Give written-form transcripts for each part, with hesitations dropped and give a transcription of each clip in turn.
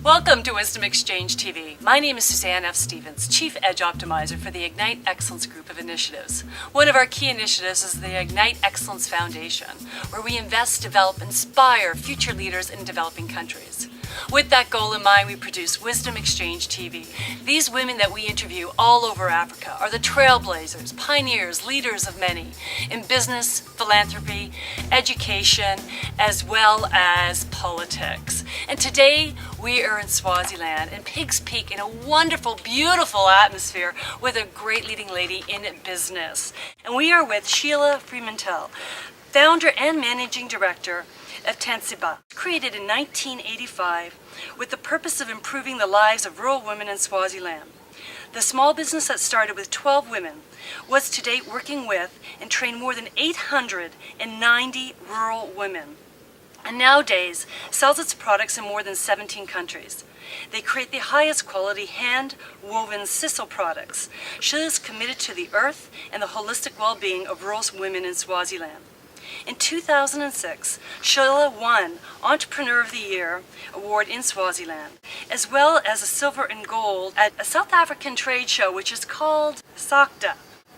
Welcome to Wisdom Exchange TV. My name is Suzanne F Stevens, Chief Edge Optimizer for the Ignite Excellence Group of Initiatives. One of our key initiatives is the Ignite Excellence Foundation, where we invest, develop, inspire future leaders in developing countries. With that goal in mind, we produce Wisdom Exchange TV. These women that we interview all over Africa are the trailblazers, pioneers, leaders of many in business, philanthropy, education, as well as politics. And today we are in Swaziland, in Pigs Peak, in a wonderful, beautiful atmosphere with a great leading lady in business. And we are with Sheila Freemantle, founder and managing director of Tintsaba, created in 1985 with the purpose of improving the lives of rural women in Swaziland. The small business that started with 12 women was to date working with and trained more than 890 rural women, and nowadays sells its products in more than 17 countries. They create the highest quality hand-woven sisal products. Sheila is committed to the earth and the holistic well-being of rural women in Swaziland. In 2006, Sheila won Entrepreneur of the Year award in Swaziland, as well as a silver and gold at a South African trade show which is called SARCDA,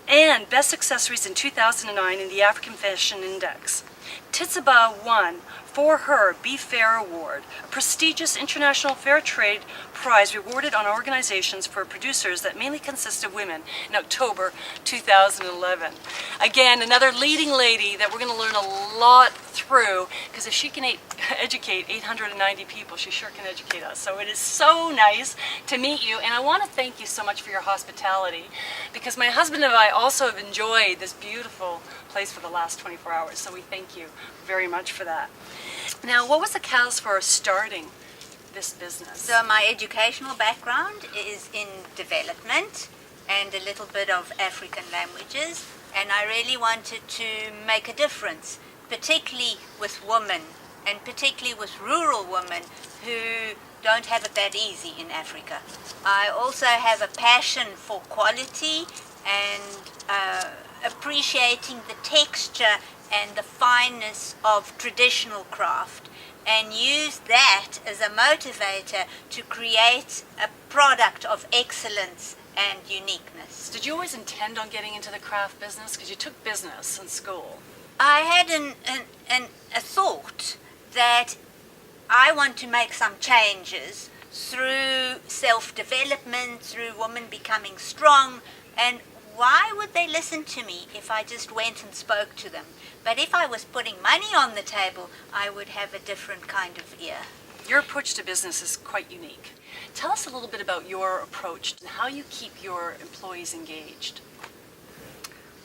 and Best Accessories in 2009 in the African Fashion Index. Tintsaba won for her Be Fair Award, a prestigious international fair trade prize rewarded on organizations for producers that mainly consist of women in October 2011. Again, another leading lady that we're going to learn a lot through, because if she can educate 890 people, she sure can educate us. So it is so nice to meet you, and I want to thank you so much for your hospitality, because my husband and I also have enjoyed this beautiful place for the last 24 hours, so we thank you very much for that. Now, what was the catalyst for starting this business? So my educational background is in development and a little bit of African languages, and I really wanted to make a difference, particularly with women, and particularly with rural women who don't have it that easy in Africa. I also have a passion for quality and appreciating the texture and the fineness of traditional craft, and use that as a motivator to create a product of excellence and uniqueness. Did you always intend on getting into the craft business? Because you took business in school. I had a thought that I want to make some changes through self-development, through women becoming strong, and why would they listen to me if I just went and spoke to them? But if I was putting money on the table, I would have a different kind of ear. Your approach to business is quite unique. Tell us a little bit about your approach and how you keep your employees engaged.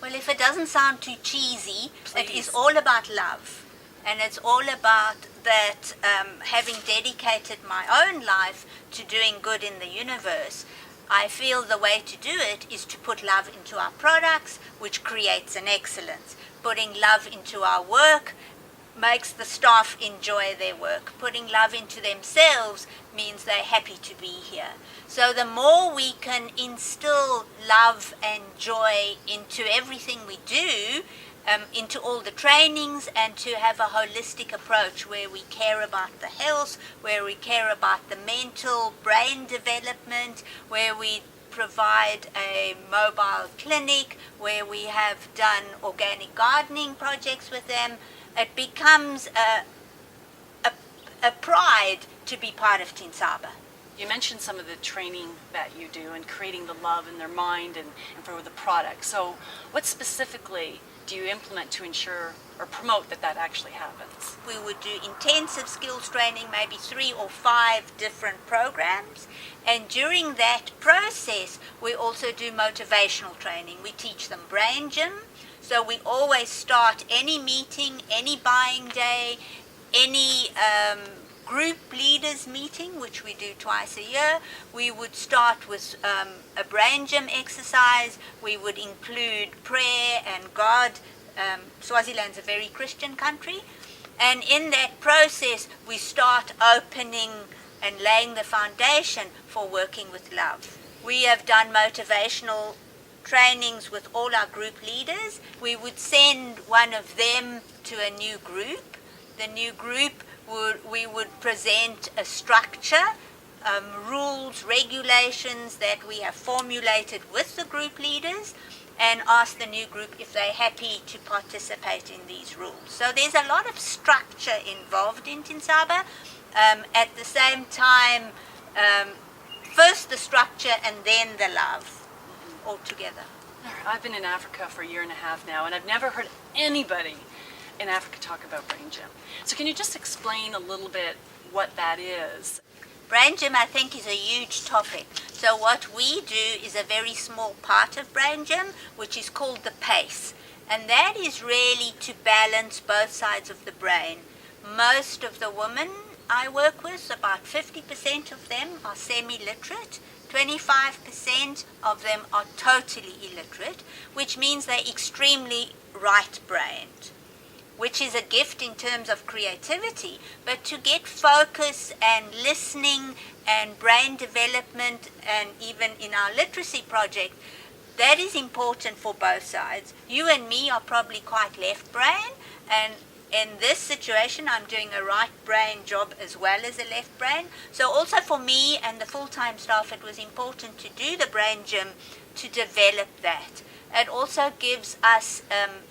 Well, if it doesn't sound too cheesy, Please. It is all about love. And it's all about that, having dedicated my own life to doing good in the universe, I feel the way to do it is to put love into our products, which creates an excellence. Putting love into our work makes the staff enjoy their work. Putting love into themselves means they're happy to be here. So the more we can instill love and joy into everything we do, into all the trainings, and to have a holistic approach where we care about the health, where we care about the mental brain development, where we provide a mobile clinic, where we have done organic gardening projects with them. It becomes a pride to be part of Tintsaba. You mentioned some of the training that you do and creating the love in their mind and for the product. So what specifically do you implement to ensure or promote that actually happens? We would do intensive skills training, maybe 3 or 5 different programs. And during that process, we also do motivational training. We teach them brain gym. So we always start any meeting, any buying day, any group leaders meeting, which we do twice a year. We would start with a brain gym exercise. We would include prayer and God. Swaziland's a very Christian country. And in that process, we start opening and laying the foundation for working with love. We have done motivational trainings with all our group leaders. We would send one of them to a new group. The new group we would present a structure rules, regulations that we have formulated with the group leaders, and ask the new group if they're happy to participate in these rules. So there's a lot of structure involved in Tintsaba. At the same time, first the structure and then the love all together. I've been in Africa for a year and a half now, and I've never heard anybody in Africa talk about brain gym. So can you just explain a little bit what that is? Brain gym, I think, is a huge topic. So what we do is a very small part of brain gym, which is called the PACE. And that is really to balance both sides of the brain. Most of the women I work with, about 50% of them are semi-literate. 25% of them are totally illiterate, which means they're extremely right-brained, which is a gift in terms of creativity. But to get focus and listening and brain development, and even in our literacy project, that is important for both sides. You and me are probably quite left brain, and in this situation I'm doing a right brain job as well as a left brain. So also for me and the full-time staff, it was important to do the brain gym to develop that. It also gives us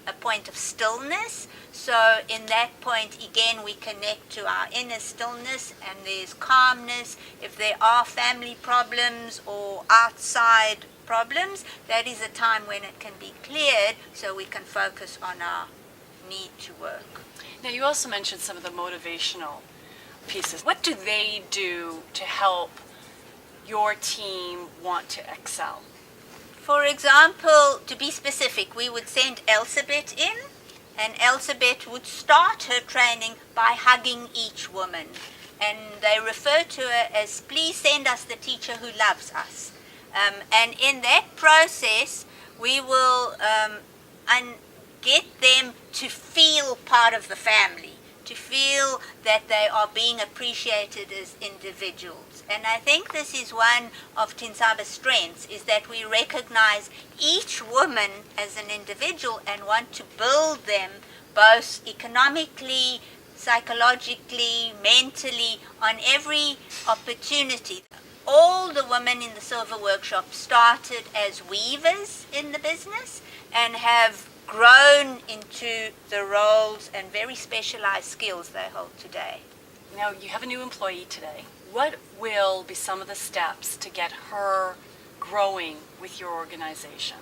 a point of stillness. So in that point, again, we connect to our inner stillness, and there's calmness. If there are family problems or outside problems, that is a time when it can be cleared so we can focus on our need to work. Now, you also mentioned some of the motivational pieces. What do they do to help your team want to excel? For example, to be specific, we would send Elsabeth in, and Elsabeth would start her training by hugging each woman. And they refer to her as, please send us the teacher who loves us. And in that process, we will get them to feel part of the family, to feel that they are being appreciated as individuals. And I think this is one of Tintsaba's strengths, is that we recognize each woman as an individual and want to build them both economically, psychologically, mentally, on every opportunity. All the women in the Silver Workshop started as weavers in the business and have grown into the roles and very specialized skills they hold today. Now, you have a new employee today. What will be some of the steps to get her growing with your organization?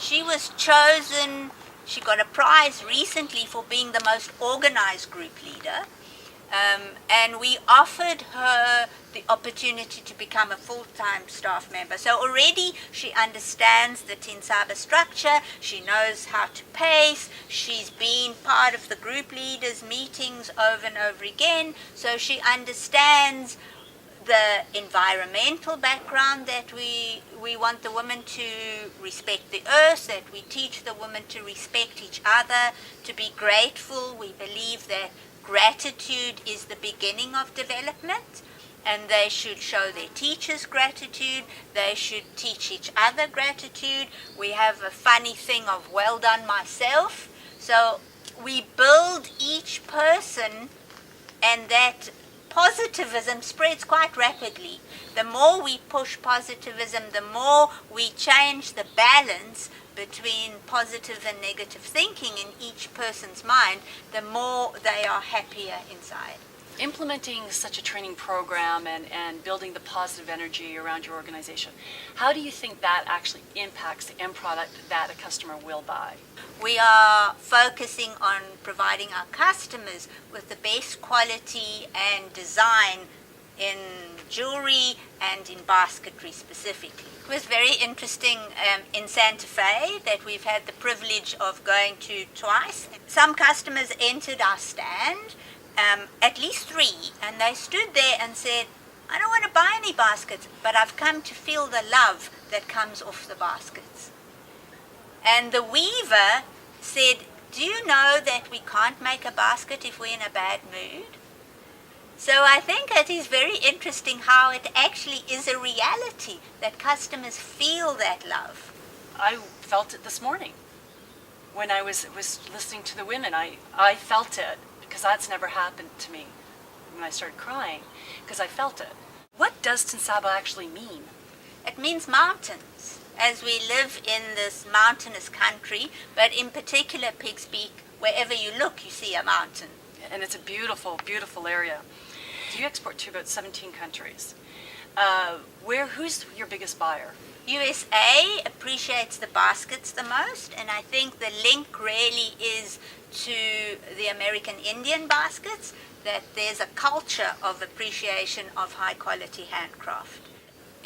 She was chosen, she got a prize recently for being the most organized group leader. And we offered her the opportunity to become a full-time staff member. So already she understands the Tintsaba structure, she knows how to pace, she's been part of the group leaders' meetings over and over again, so she understands the environmental background that we want the women to respect the earth, that we teach the women to respect each other, to be grateful. We believe that gratitude is the beginning of development, and they should show their teachers gratitude, they should teach each other gratitude. We have a funny thing of well done myself. So we build each person, and that positivism spreads quite rapidly. The more we push positivism, the more we change the balance between positive and negative thinking in each person's mind, the more they are happier inside. Implementing such a training program and building the positive energy around your organization, how do you think that actually impacts the end product that a customer will buy? We are focusing on providing our customers with the best quality and design in jewelry and in basketry specifically. It was very interesting in Santa Fe that we've had the privilege of going to twice. Some customers entered our stand, at least 3, and they stood there and said, I don't want to buy any baskets, but I've come to feel the love that comes off the baskets. And the weaver said, do you know that we can't make a basket if we're in a bad mood? So I think it is very interesting how it actually is a reality that customers feel that love. I felt it this morning when I was listening to the women. I felt it because that's never happened to me when I started crying, because I felt it. What does Tintsaba actually mean? It means mountains, as we live in this mountainous country, but in particular Pig's Peak, wherever you look, you see a mountain. And it's a beautiful, beautiful area. You export to about 17 countries. Who's your biggest buyer? USA appreciates the baskets the most, and I think the link really is to the American Indian baskets, that there's a culture of appreciation of high quality handcraft.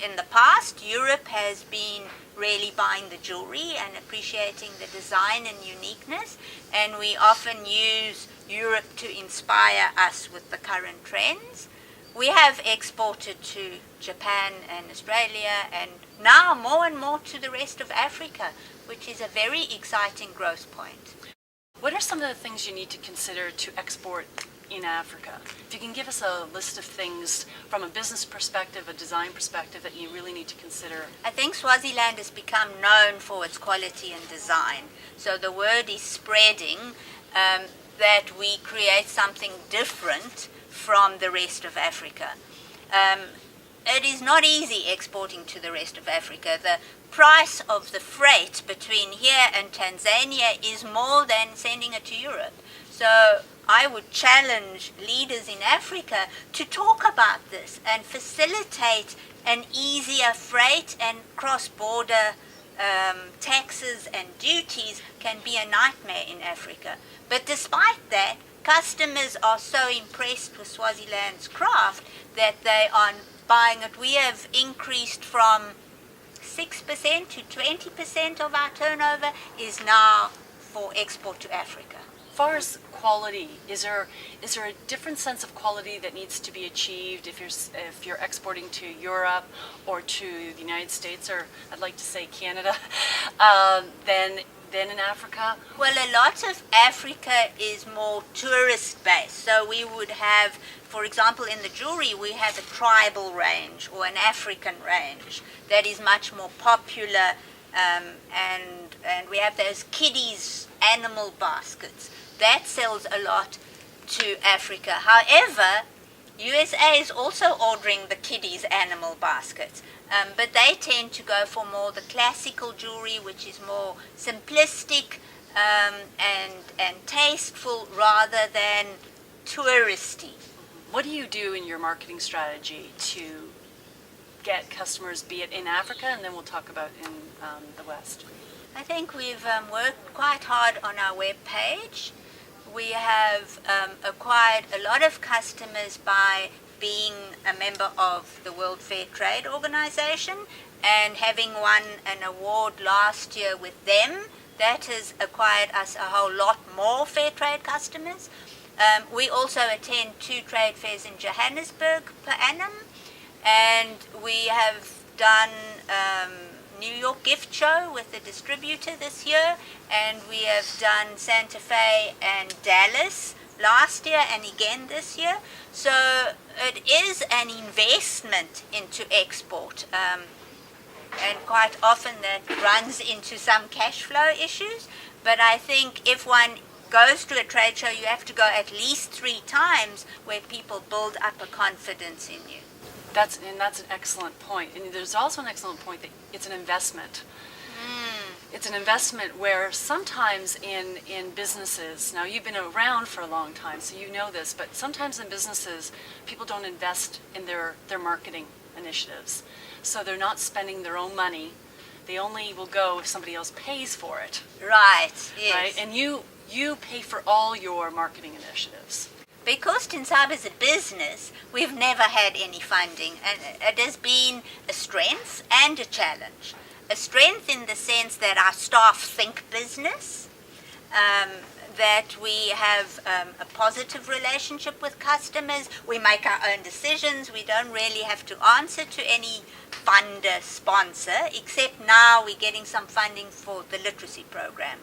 In the past, Europe has been really buying the jewelry and appreciating the design and uniqueness, and we often use Europe to inspire us with the current trends. We have exported to Japan and Australia, and now more and more to the rest of Africa, which is a very exciting growth point. What are some of the things you need to consider to export in Africa? If you can give us a list of things from a business perspective, a design perspective, that you really need to consider. I think Swaziland has become known for its quality and design. So the word is spreading that we create something different from the rest of Africa. It is not easy exporting to the rest of Africa. The price of the freight between here and Tanzania is more than sending it to Europe. So I would challenge leaders in Africa to talk about this and facilitate an easier freight, and cross-border taxes and duties can be a nightmare in Africa. But despite that, customers are so impressed with Swaziland's craft that they are buying it. We have increased from 6% to 20% of our turnover is now for export to Africa. As far as quality, is there a different sense of quality that needs to be achieved if you're exporting to Europe or to the United States, or I'd like to say Canada, than in Africa? Well, a lot of Africa is more tourist based. So we would have, for example, in the jewelry, we have a tribal range or an African range that is much more popular, and we have those kiddies animal baskets. That sells a lot to Africa. However, USA is also ordering the kiddies animal baskets, but they tend to go for more the classical jewelry, which is more simplistic and tasteful rather than touristy. What do you do in your marketing strategy to get customers, be it in Africa, and then we'll talk about in the West? I think we've worked quite hard on our web page. We have acquired a lot of customers by being a member of the World Fair Trade Organization and having won an award last year with them. That has acquired us a whole lot more fair trade customers. We also attend 2 trade fairs in Johannesburg per annum, and we have done New York gift show with the distributor this year, and we have done Santa Fe and Dallas last year and again this year. So it is an investment into export, and quite often that runs into some cash flow issues. But I think if one goes to a trade show, you have to go at least 3 times where people build up a confidence in you. That's an excellent point. And there's also an excellent point that it's an investment. It's an investment where sometimes in businesses, now you've been around for a long time, so you know this, but sometimes in businesses, people don't invest in their marketing initiatives. So they're not spending their own money. They only will go if somebody else pays for it. Right, yes. Right? And you pay for all your marketing initiatives. Because Tintsaba is a business, we've never had any funding, and it has been a strength and a challenge. A strength in the sense that our staff think business, that we have a positive relationship with customers, we make our own decisions, we don't really have to answer to any funder, sponsor, except now we're getting some funding for the literacy program.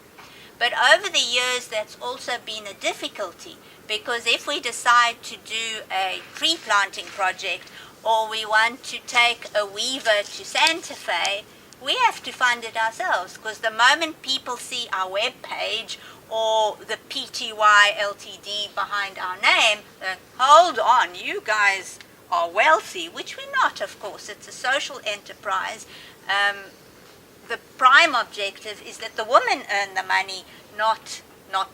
But over the years, that's also been a difficulty, because if we decide to do a tree planting project, or we want to take a weaver to Santa Fe, we have to fund it ourselves, because the moment people see our web page or the PTY Ltd behind our name, hold on, you guys are wealthy, which we're not, of course. It's a social enterprise. The prime objective is that the women earn the money, not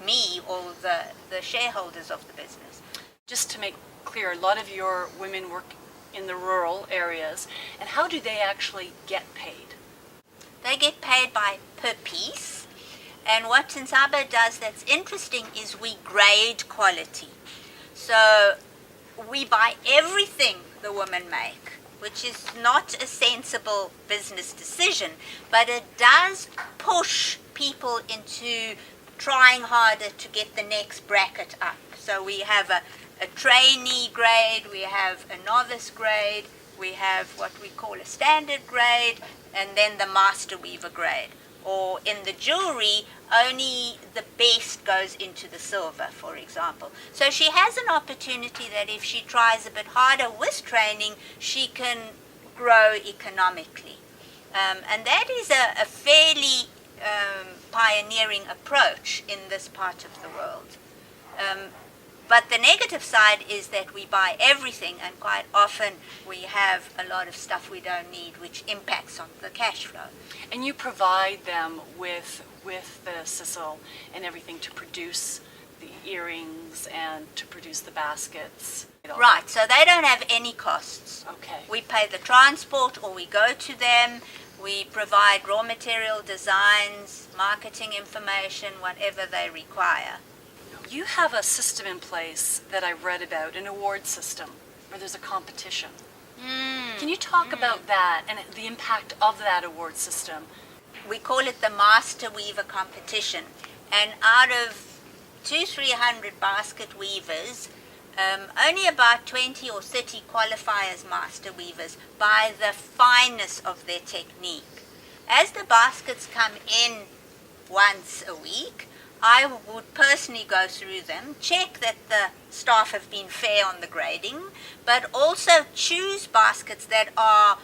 me or the shareholders of the business. Just to make clear, a lot of your women work in the rural areas, and how do they actually get paid? They get paid per piece, and what Tintsaba does that's interesting is we grade quality. So we buy everything the women make, which is not a sensible business decision, but it does push people into trying harder to get the next bracket up. So we have a trainee grade, we have a novice grade, we have what we call a standard grade, and then the master weaver grade. Or in the jewelry, only the best goes into the silver, for example. So she has an opportunity that if she tries a bit harder with training, she can grow economically. And that is a fairly pioneering approach in this part of the world. But the negative side is that we buy everything, and quite often we have a lot of stuff we don't need, which impacts on the cash flow. And you provide them with the sisal and everything to produce the earrings and to produce the baskets. Right, so they don't have any costs. Okay. We pay the transport, or we go to them. We provide raw material designs, marketing information, whatever they require. You have a system in place that I've read about, an award system, where there's a competition. Can you talk about that and the impact of that award system? We call it the Master Weaver Competition. And out of 200-300 basket weavers, only about 20 or 30 qualify as Master Weavers by the fineness of their technique. As the baskets come in once a week, I would personally go through them, check that the staff have been fair on the grading, but also choose baskets that are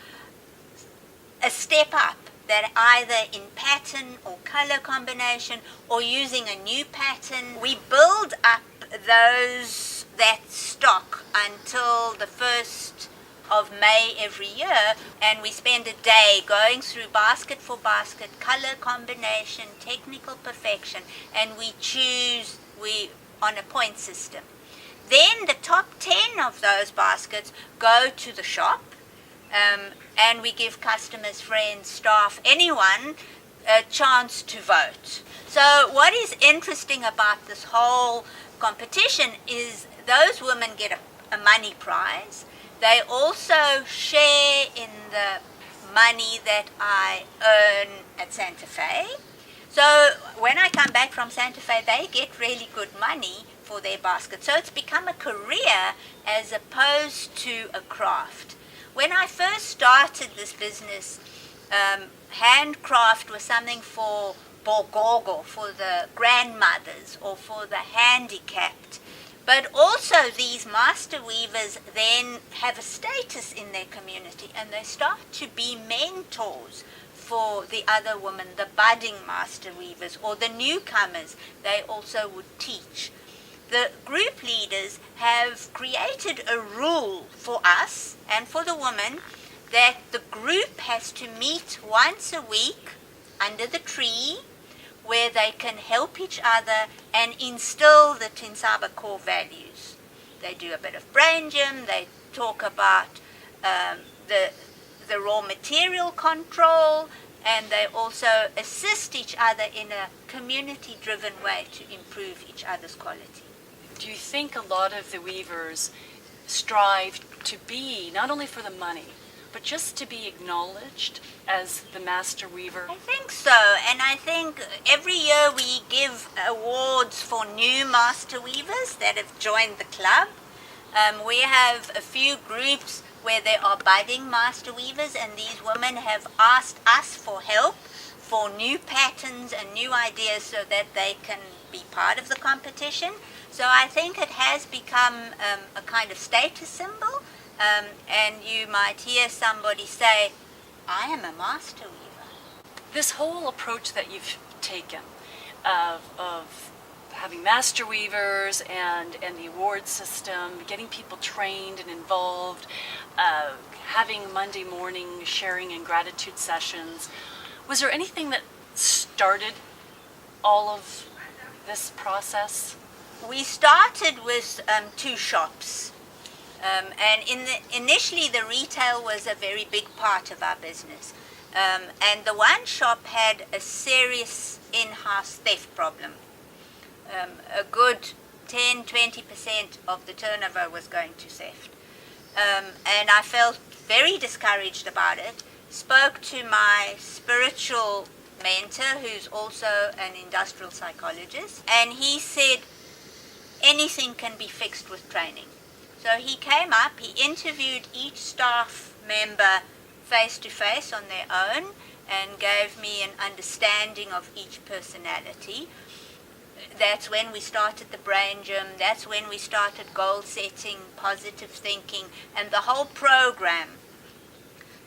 a step up, that either in pattern or color combination or using a new pattern. We build up that stock until the 1st of May every year, and we spend a day going through basket for basket, color combination, technical perfection, and we choose on a point system. Then the top 10 of those baskets go to the shop, and we give customers, friends, staff, anyone a chance to vote. So what is interesting about this whole competition is those women get a money prize. They also share in the money that I earn at Santa Fe. So when I come back from Santa Fe, they get really good money for their basket. So it's become a career as opposed to a craft. When I first started this business, handcraft was something for bogogo, for the grandmothers or for the handicapped. But also these master weavers then have a status in their community, and they start to be mentors for the other women, the budding master weavers or the newcomers. They also would teach. The group leaders have created a rule for us and for the women that the group has to meet once a week under the tree, where they can help each other and instill the Tintsaba core values. They do a bit of brain gym, they talk about the raw material control, and they also assist each other in a community-driven way to improve each other's quality. Do you think a lot of the weavers strive to be, not only for the money, but just to be acknowledged as the master weaver? I think so, and I think every year we give awards for new master weavers that have joined the club. We have a few groups where there are budding master weavers, and these women have asked us for help for new patterns and new ideas so that they can be part of the competition. So I think it has become a kind of status symbol. And you might hear somebody say, I am a master weaver. This whole approach that you've taken of having master weavers and the award system, getting people trained and involved, having Monday morning sharing and gratitude sessions. Was there anything that started all of this process? We started with 2 shops. And initially the retail was a very big part of our business. And the one shop had a serious in-house theft problem. A good 10-20% of the turnover was going to theft. And I felt very discouraged about it. Spoke to my spiritual mentor, who's also an industrial psychologist, and he said anything can be fixed with training. So he came up, he interviewed each staff member face to face on their own and gave me an understanding of each personality. That's when we started the brain gym, that's when we started goal setting, positive thinking, and the whole program.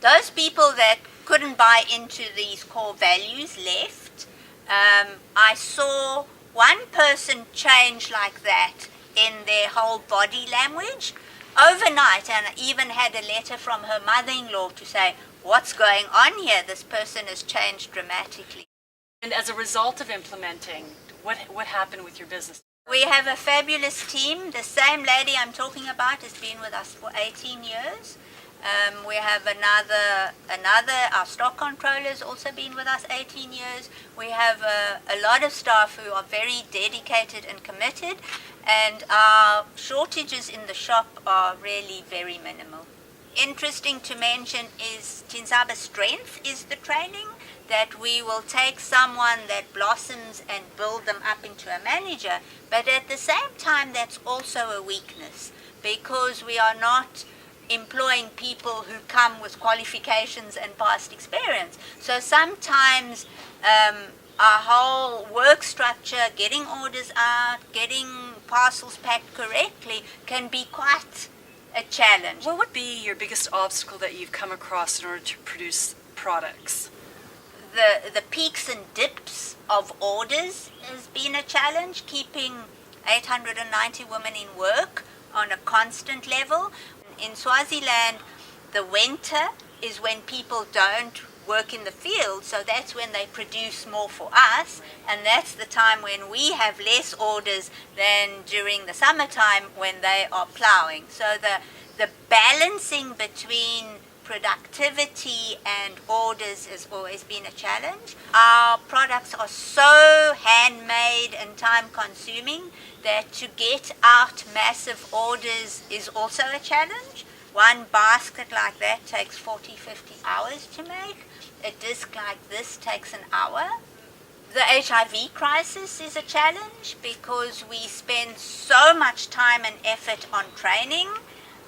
Those people that couldn't buy into these core values left. I saw one person change like that in their whole body language overnight, and I even had a letter from her mother-in-law to say, what's going on here? This person has changed dramatically. And as a result of implementing, what happened with your business? We have a fabulous team. The same lady I'm talking about has been with us for 18 years. We have another, our stock controller has also been with us 18 years. We have a lot of staff who are very dedicated and committed, and our shortages in the shop are really very minimal. Interesting to mention is Tintsaba's strength is the training, that we will take someone that blossoms and build them up into a manager, but at the same time that's also a weakness, because we are not employing people who come with qualifications and past experience. So sometimes our whole work structure, getting orders out, getting parcels packed correctly, can be quite a challenge. What would be your biggest obstacle that you've come across in order to produce products? The peaks and dips of orders has been a challenge, keeping 890 women in work on a constant level. In Swaziland, the winter is when people don't work in the field, so that's when they produce more for us, and that's the time when we have less orders than during the summertime when they are ploughing. So the balancing between productivity and orders has always been a challenge. Our products are so handmade and time consuming that to get out massive orders is also a challenge. One basket like that takes 40-50 hours to make. A disc like this takes an hour. The HIV crisis is a challenge because we spend so much time and effort on training,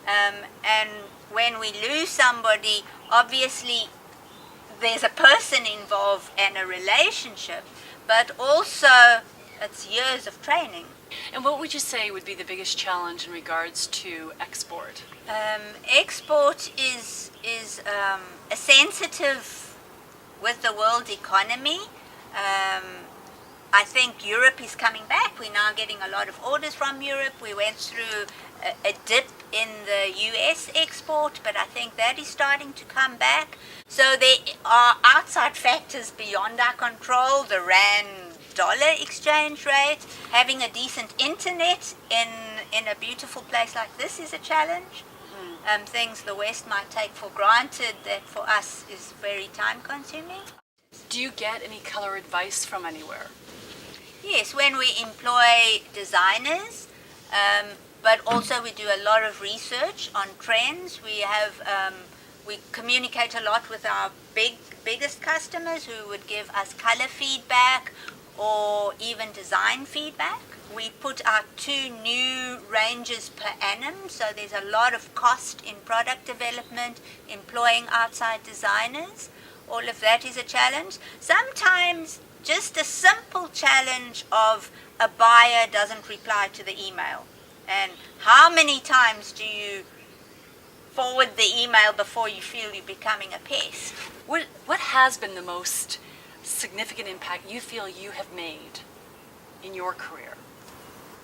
and when we lose somebody, obviously there's a person involved and a relationship, but also it's years of training. And what would you say would be the biggest challenge in regards to export? Export is a sensitive with the world economy. I think Europe is coming back. We're now getting a lot of orders from Europe. We went through a dip in the US export, but I think that is starting to come back. So there are outside factors beyond our control. The rand-dollar exchange rate, having a decent internet in a beautiful place like this is a challenge. Things the West might take for granted that for us is very time consuming. Do you get any color advice from anywhere? Yes, when we employ designers, but also we do a lot of research on trends. We communicate a lot with our biggest customers who would give us color feedback or even design feedback. We put out 2 new ranges per annum, so there's a lot of cost in product development, employing outside designers. All of that is a challenge. Sometimes just a simple challenge of a buyer doesn't reply to the email. And how many times do you forward the email before you feel you're becoming a pest? What has been the most significant impact you feel you have made in your career?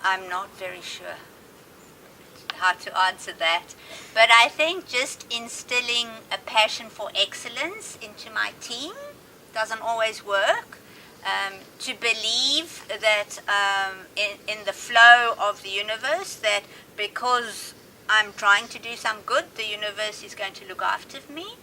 I'm not very sure how to answer that. But I think just instilling a passion for excellence into my team doesn't always work. To believe that in the flow of the universe, that because I'm trying to do some good, the universe is going to look after me.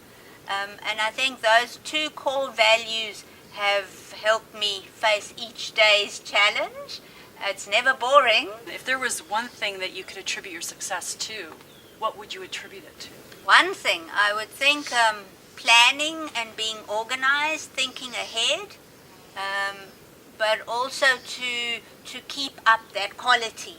And I think those two core values have helped me face each day's challenge. It's never boring. If there was one thing that you could attribute your success to, what would you attribute it to? One thing, I would think planning and being organized, thinking ahead, but also to keep up that quality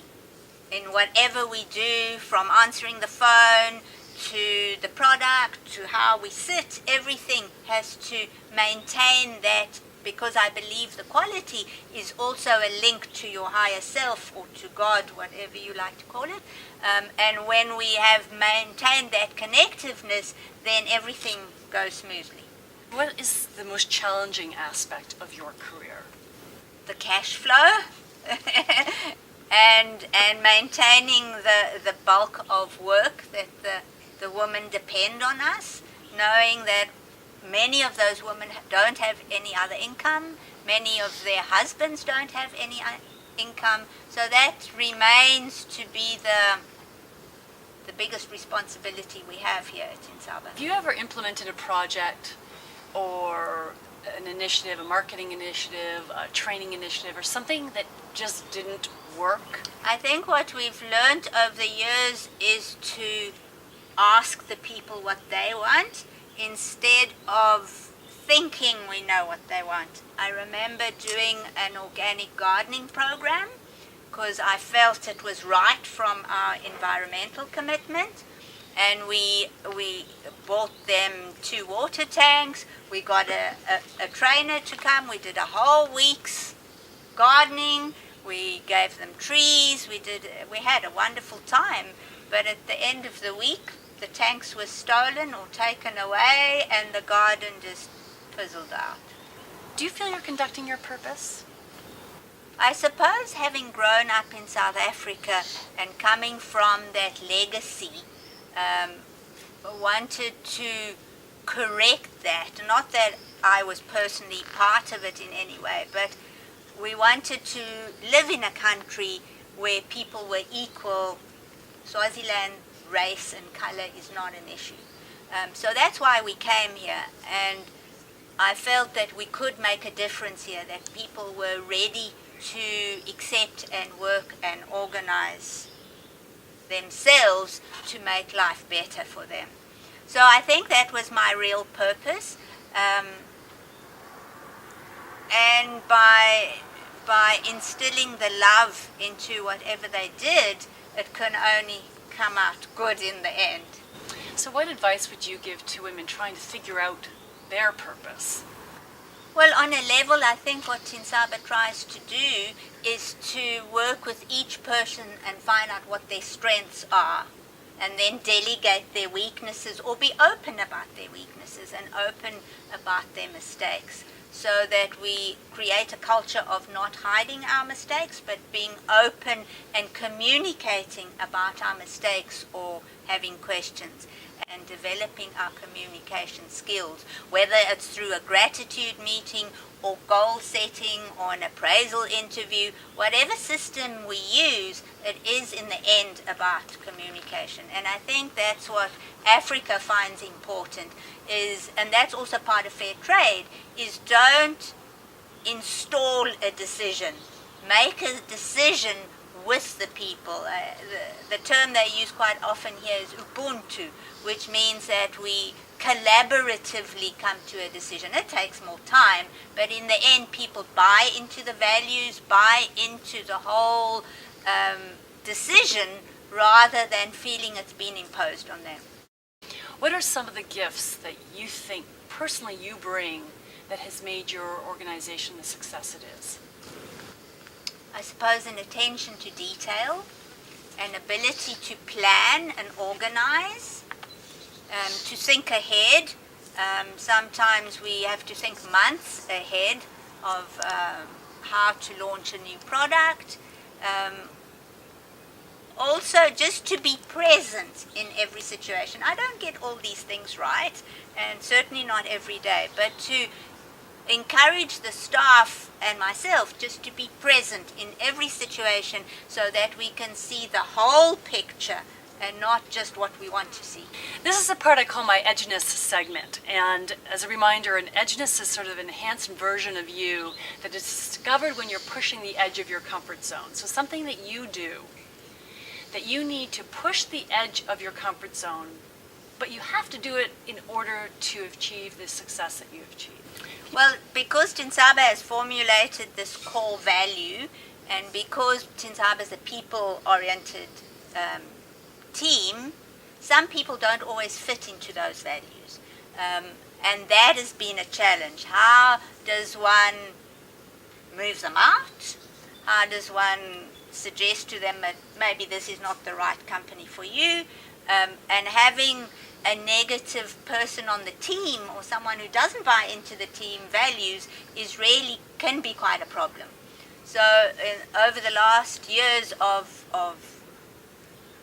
in whatever we do, from answering the phone to the product to how we sit. Everything has to maintain that, because I believe the quality is also a link to your higher self, or to God, whatever you like to call it. And when we have maintained that connectiveness, then everything goes smoothly. What is the most challenging aspect of your career? The cash flow and maintaining the bulk of work, that the women depend on us, knowing that many of those women don't have any other income. Many of their husbands don't have any income. So that remains to be the biggest responsibility we have here at Tintsaba. Have you ever implemented a project or an initiative, a marketing initiative, a training initiative, or something that just didn't work? I think what we've learned over the years is to ask the people what they want, instead of thinking we know what they want. I remember doing an organic gardening program because I felt it was right from our environmental commitment, and we bought them 2 water tanks. We got a trainer to come. We did a whole week's gardening. We gave them trees. We had a wonderful time, but at the end of the week, the tanks were stolen or taken away, and the garden just fizzled out. Do you feel you're conducting your purpose? I suppose, having grown up in South Africa and coming from that legacy, wanted to correct that. Not that I was personally part of it in any way, but we wanted to live in a country where people were equal. Swaziland, race and color is not an issue. So that's why we came here, and I felt that we could make a difference here, that people were ready to accept and work and organize themselves to make life better for them. So I think that was my real purpose, and by instilling the love into whatever they did, it can only come out good in the end. So what advice would you give to women trying to figure out their purpose? Well, on a level, I think what Tintsaba tries to do is to work with each person and find out what their strengths are, and then delegate their weaknesses, or be open about their weaknesses and open about their mistakes, so that we create a culture of not hiding our mistakes, but being open and communicating about our mistakes or having questions, and developing our communication skills, whether it's through a gratitude meeting or goal setting or an appraisal interview. Whatever system we use, it is in the end about communication. And I think that's what Africa finds important, and that's also part of fair trade, is don't install a decision. Make a decision with the people. The term they use quite often here is Ubuntu, which means that we collaboratively come to a decision. It takes more time, but in the end, people buy into the values, buy into the whole decision, rather than feeling it's been imposed on them. What are some of the gifts that you think personally you bring that has made your organization the success it is? I suppose an attention to detail, an ability to plan and organize, to think ahead. Sometimes we have to think months ahead of how to launch a new product, also just to be present in every situation. I don't get all these things right, and certainly not every day, but to encourage the staff and myself just to be present in every situation so that we can see the whole picture and not just what we want to see. This is the part I call my edginess segment, and as a reminder, an edginess is sort of an enhanced version of you that is discovered when you're pushing the edge of your comfort zone. So something that you do, that you need to push the edge of your comfort zone, but you have to do it in order to achieve the success that you've achieved. Well, because Tintsaba has formulated this core value, and because Tintsaba is a people-oriented team, some people don't always fit into those values. And that has been a challenge. How does one move them out? How does one suggest to them that maybe this is not the right company for you? And having a negative person on the team or someone who doesn't buy into the team values can be quite a problem. So over the last years of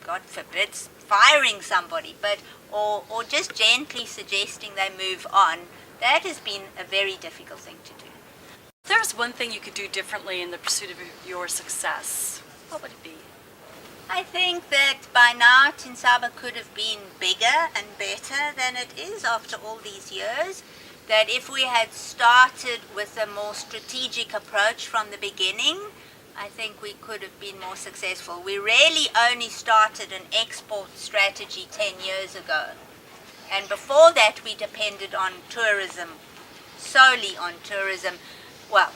God forbid, firing somebody, or just gently suggesting they move on, that has been a very difficult thing to do. If there's one thing you could do differently in the pursuit of your success, what would it be? I think that by now Tintsaba could have been bigger and better than it is after all these years. That if we had started with a more strategic approach from the beginning, I think we could have been more successful. We really only started an export strategy 10 years ago. And before that we depended on tourism, solely on tourism. Well,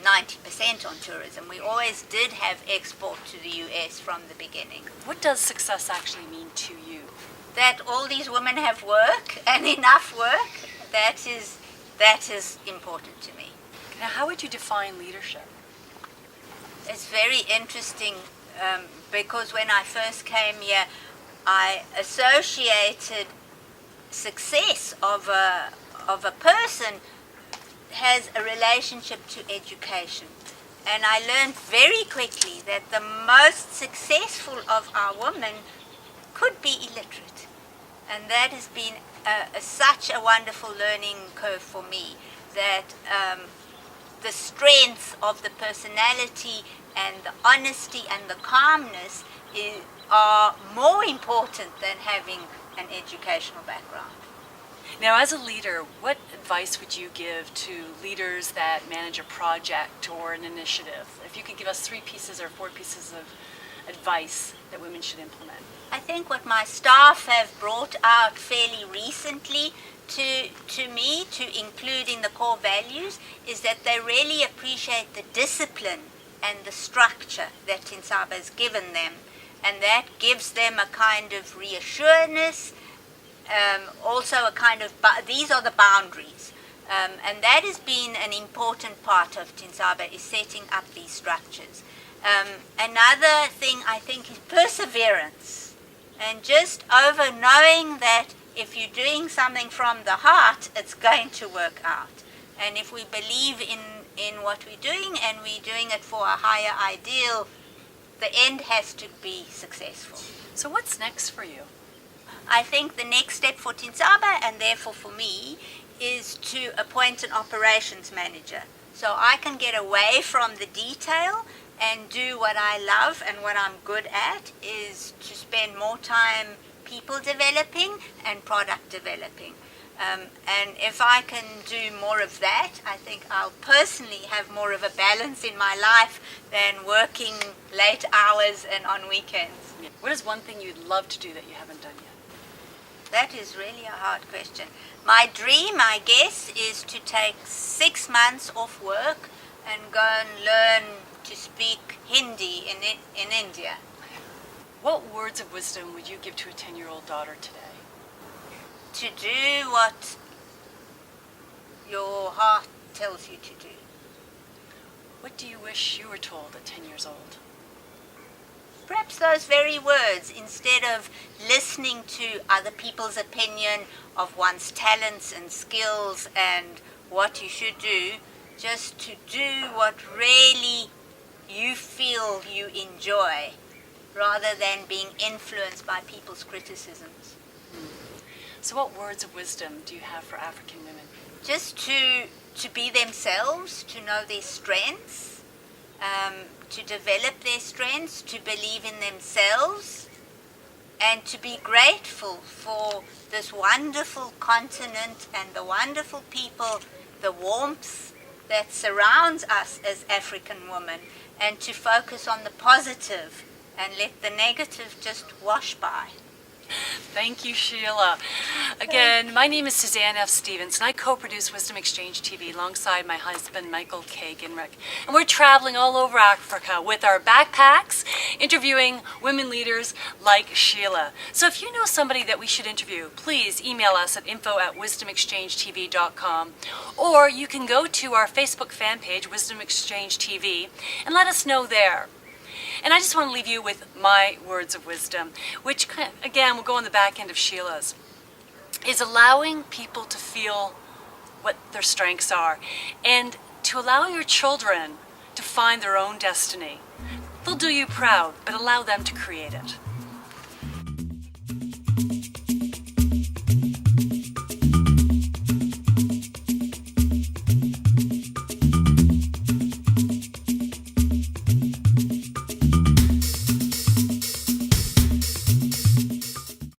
90% on tourism. We always did have export to the US from the beginning. What does success actually mean to you? That all these women have work, and enough work. That is important to me. Now, how would you define leadership? It's very interesting because when I first came here, I associated success of a person has a relationship to education. And I learned very quickly that the most successful of our women could be illiterate. And that has been such a wonderful learning curve for me, that the strength of the personality and the honesty and the calmness are more important than having an educational background. Now, as a leader, what advice would you give to leaders that manage a project or an initiative? If you could give us 3 pieces or 4 pieces of advice that women should implement. I think what my staff have brought out fairly recently to me, to include in the core values, is that they really appreciate the discipline and the structure that Tintsaba has given them. And that gives them a kind of reassurance, also a kind of, these are the boundaries. And that has been an important part of Tintsaba, is setting up these structures. Another thing I think is perseverance, and just over knowing that if you're doing something from the heart, it's going to work out. And if we believe in what we're doing and we're doing it for a higher ideal, the end has to be successful. So what's next for you? I think the next step for Tintsaba, and therefore for me, is to appoint an operations manager. So I can get away from the detail and do what I love and what I'm good at, is to spend more time people developing and product developing. And if I can do more of that, I think I'll personally have more of a balance in my life than working late hours and on weekends. What is one thing you'd love to do that you haven't done yet? That is really a hard question. My dream, I guess, is to take 6 months off work and go and learn to speak Hindi in India. What words of wisdom would you give to a 10-year-old daughter today? To do what your heart tells you to do. What do you wish you were told at 10 years old? Perhaps those very words, instead of listening to other people's opinion of one's talents and skills and what you should do, just to do what really you feel you enjoy, rather than being influenced by people's criticisms. So what words of wisdom do you have for African women? Just to be themselves, to know their strengths, to develop their strengths, to believe in themselves, and to be grateful for this wonderful continent and the wonderful people, the warmth that surrounds us as African women, and to focus on the positive and let the negative just wash by. Thank you, Sheila. Again, my name is Suzanne F Stevens, and I co-produce Wisdom Exchange TV alongside my husband, Michael K. Ginrick. And we're traveling all over Africa with our backpacks, interviewing women leaders like Sheila. So if you know somebody that we should interview, please email us at info@wisdomexchangetv.com, or you can go to our Facebook fan page, Wisdom Exchange TV, and let us know there. And I just want to leave you with my words of wisdom, which, again, will go on the back end of Sheila's, is allowing people to feel what their strengths are and to allow your children to find their own destiny. They'll do you proud, but allow them to create it.